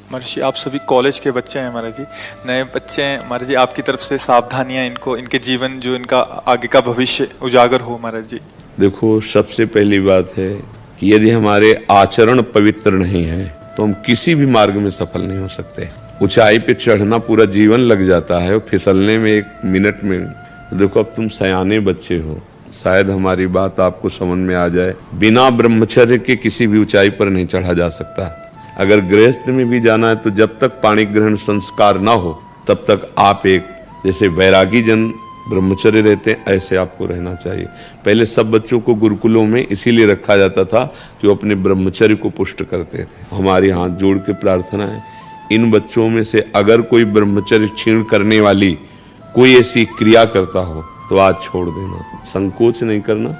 महाराज जी, आप सभी कॉलेज के बच्चे हैं महाराज जी, नए बच्चे हैं महाराज जी। आपकी तरफ से सावधानियां इनको, इनके जीवन, जो इनका आगे का भविष्य उजागर हो महाराज जी। देखो, सबसे पहली बात है कि यदि हमारे आचरण पवित्र नहीं है तो हम किसी भी मार्ग में सफल नहीं हो सकते। ऊंचाई पे चढ़ना पूरा जीवन लग जाता है और फिसलने में 1 मिनट में। देखो, अब तुम सयाने बच्चे हो, शायद हमारी बात आपको समझ में आ जाए। बिना ब्रह्मचर्य के किसी भी ऊंचाई पर नहीं चढ़ा जा सकता। अगर गृहस्थ में भी जाना है तो जब तक पाणी ग्रहण संस्कार ना हो तब तक आप एक जैसे वैरागी जन ब्रह्मचर्य रहते हैं ऐसे आपको रहना चाहिए। पहले सब बच्चों को गुरुकुलों में इसीलिए रखा जाता था कि वो अपने ब्रह्मचर्य को पुष्ट करते थे। हमारी हाथ जोड़ के प्रार्थना है, इन बच्चों में से अगर कोई ब्रह्मचर्य क्षीण करने वाली कोई ऐसी क्रिया करता हो तो आज छोड़ देना, संकोच नहीं करना।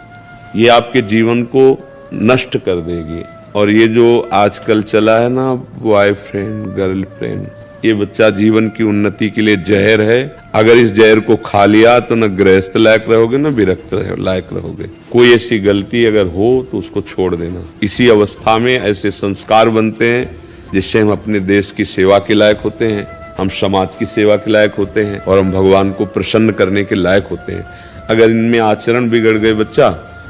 ये आपके जीवन को नष्ट कर देगी। और ये जो आजकल चला है ना, बॉयफ्रेंड गर्लफ्रेंड, ये बच्चा जीवन की उन्नति के लिए जहर है। अगर इस जहर को खा लिया तो न गृहस्थ लायक रहोगे न विरक्त लायक रहोगे। कोई ऐसी गलती अगर हो तो उसको छोड़ देना। इसी अवस्था में ऐसे संस्कार बनते हैं जिससे हम अपने देश की सेवा के लायक होते हैं, हम समाज की सेवा के लायक होते हैं और हम भगवान को प्रसन्न करने के लायक होते हैं। अगर इनमें आचरण बिगड़ गए बच्चा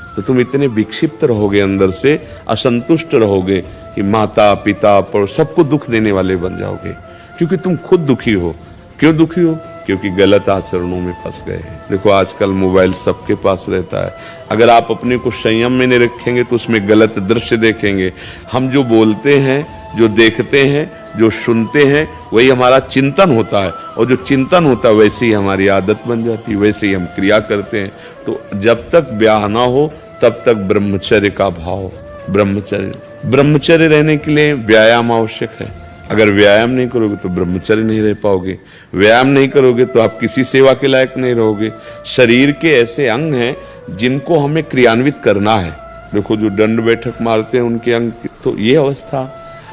तो तुम इतने विक्षिप्त रहोगे, अंदर से असंतुष्ट रहोगे कि माता पिता पर सबको दुख देने वाले बन जाओगे, क्योंकि तुम खुद दुखी हो। क्यों दुखी हो? क्योंकि गलत आचरणों में फंस गए हैं। देखो, आजकल मोबाइल सबके पास रहता है। अगर आप अपने को संयम में नहीं रखेंगे तो उसमें गलत दृश्य देखेंगे। हम जो बोलते हैं, जो देखते हैं, जो सुनते हैं, वही हमारा चिंतन होता है, और जो चिंतन होता है वैसे ही हमारी आदत बन जाती है, वैसे ही हम क्रिया करते हैं। तो जब तक ब्याह ना हो तब तक ब्रह्मचर्य का भाव, ब्रह्मचर्य रहने के लिए व्यायाम आवश्यक है। अगर व्यायाम नहीं करोगे तो ब्रह्मचर्य नहीं रह पाओगे। व्यायाम नहीं करोगे तो आप किसी सेवा के लायक नहीं रहोगे। शरीर के ऐसे अंग हैं जिनको हमें क्रियान्वित करना है। देखो, जो दंड बैठक मारते हैं उनके अंग, तो ये अवस्था।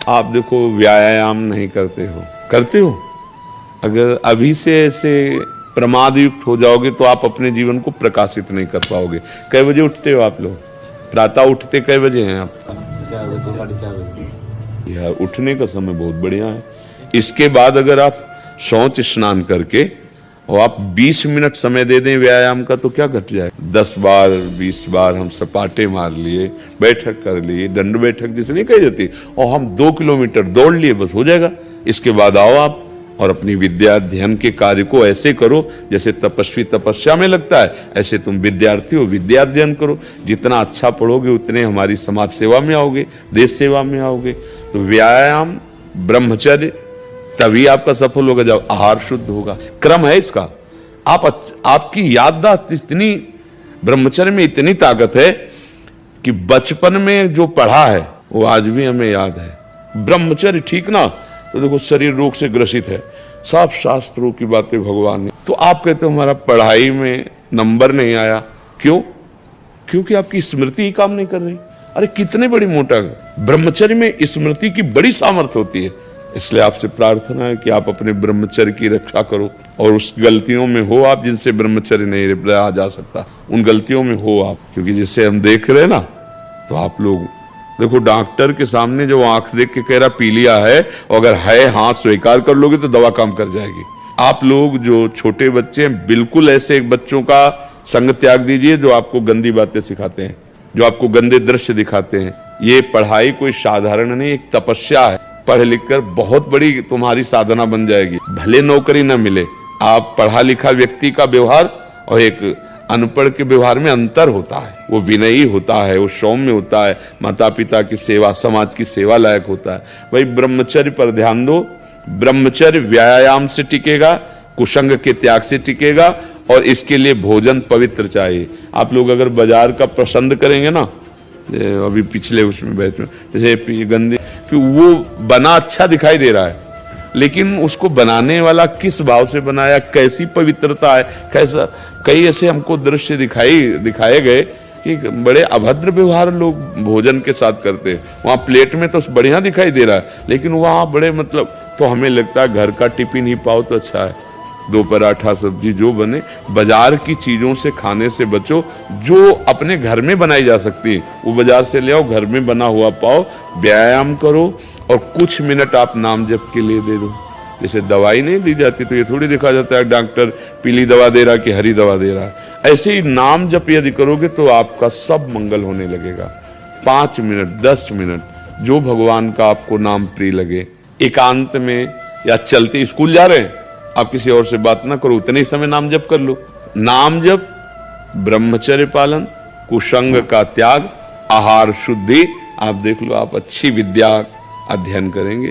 आप देखो, व्यायाम नहीं करते हो। अगर अभी से ऐसे प्रमाद युक्त हो जाओगे तो आप अपने जीवन को प्रकाशित नहीं कर पाओगे। कई बजे उठते हो आप लोग? प्रातः उठते कई बजे हैं आप? 4 बजे। यार, उठने का समय बहुत बढ़िया है। इसके बाद अगर आप शौच स्नान करके और आप 20 मिनट समय दे दें व्यायाम का तो क्या घट जाए? 10 बार 20 बार हम सपाटे मार लिए, बैठक कर लिए, दंड बैठक जिसे नहीं कही जाती, और हम 2 किलोमीटर दौड़ लिए, बस हो जाएगा। इसके बाद आओ आप और अपनी विद्या अध्ययन के कार्य को ऐसे करो जैसे तपस्वी तपस्या में लगता है, ऐसे तुम विद्यार्थी हो, विद्या अध्ययन करो। जितना अच्छा पढ़ोगे उतने हमारी समाज सेवा में आओगे, देश सेवा में आओगे। तो व्यायाम, ब्रह्मचर्य, तभी आपका सफल होगा जब आहार शुद्ध होगा। क्रम है इसका। आपकी याददाश्त इतनी, ब्रह्मचर्य में इतनी ताकत है कि बचपन में जो पढ़ा है वो आज भी हमें याद है। ब्रह्मचर्य ठीक ना, तो देखो शरीर रोग से ग्रसित है, सब शास्त्रों की बातें भगवान ने। तो आप कहते हो हमारा पढ़ाई में नंबर नहीं आया, क्यों? क्योंकि आपकी स्मृति ही काम नहीं कर रही। अरे कितने बड़ी मोटा, ब्रह्मचर्य में स्मृति की बड़ी सामर्थ्य होती है। इसलिए आपसे प्रार्थना है कि आप अपने ब्रह्मचर्य की रक्षा करो, और उस गलतियों में हो आप जिनसे ब्रह्मचर्य नहीं रहा जा सकता, उन गलतियों में हो आप। क्योंकि जिसे हम देख रहे हैं ना, तो आप लोग देखो, डॉक्टर के सामने जो आंख देख के कह रहा पीलिया है, और अगर है हाँ स्वीकार कर लोगे तो दवा काम कर जाएगी। आप लोग जो छोटे बच्चे हैं, बिल्कुल ऐसे बच्चों का संग त्याग दीजिए जो आपको गंदी बातें सिखाते हैं, जो आपको गंदे दृश्य दिखाते हैं। ये पढ़ाई कोई साधारण नहीं, एक तपस्या है। पढ़ लिख कर बहुत बड़ी तुम्हारी साधना बन जाएगी। भले नौकरी न मिले, आप पढ़ा लिखा व्यक्ति का व्यवहार और एक अनपढ़ के व्यवहार में अंतर होता है। वो विनयी होता है, वो सौम्य होता है, माता पिता की सेवा, समाज की सेवा लायक होता है। वही ब्रह्मचर्य पर ध्यान दो। ब्रह्मचर्य व्यायाम से टिकेगा, कुसंग के त्याग से टिकेगा, और इसके लिए भोजन पवित्र चाहिए। आप लोग अगर बाजार का पसंद करेंगे ना, अभी पिछले उसमें बैठ में जैसे गंदे, कि वो बना अच्छा दिखाई दे रहा है, लेकिन उसको बनाने वाला किस भाव से बनाया, कैसी पवित्रता है, कैसा। कई ऐसे हमको दृश्य दिखाए गए कि बड़े अभद्र व्यवहार लोग भोजन के साथ करते हैं। वहाँ प्लेट में तो बढ़िया दिखाई दे रहा है, लेकिन वहाँ बड़े मतलब, तो हमें लगता है घर का टिफिन ही पाओ तो अच्छा है। 2 पराठा सब्जी जो बने, बाजार की चीजों से खाने से बचो। जो अपने घर में बनाई जा सकती है वो बाजार से ले आओ, घर में बना हुआ पाओ। व्यायाम करो और कुछ मिनट आप नाम जप के लिए दे दो। जैसे दवाई नहीं दी जाती तो ये थोड़ी देखा जाता है डॉक्टर पीली दवा दे रहा कि हरी दवा दे रहा है। ऐसे ही नाम जप यदि करोगे तो आपका सब मंगल होने लगेगा। 5 मिनट 10 मिनट जो भगवान का आपको नाम प्रिय लगे, एकांत में या चलते स्कूल जा रहे हैं आप किसी और से बात ना करो, उतने ही समय नाम जप कर लो। नाम जप, ब्रह्मचर्य पालन, कुसंग का त्याग, आहार शुद्धि, आप देख लो आप अच्छी विद्या अध्ययन करेंगे।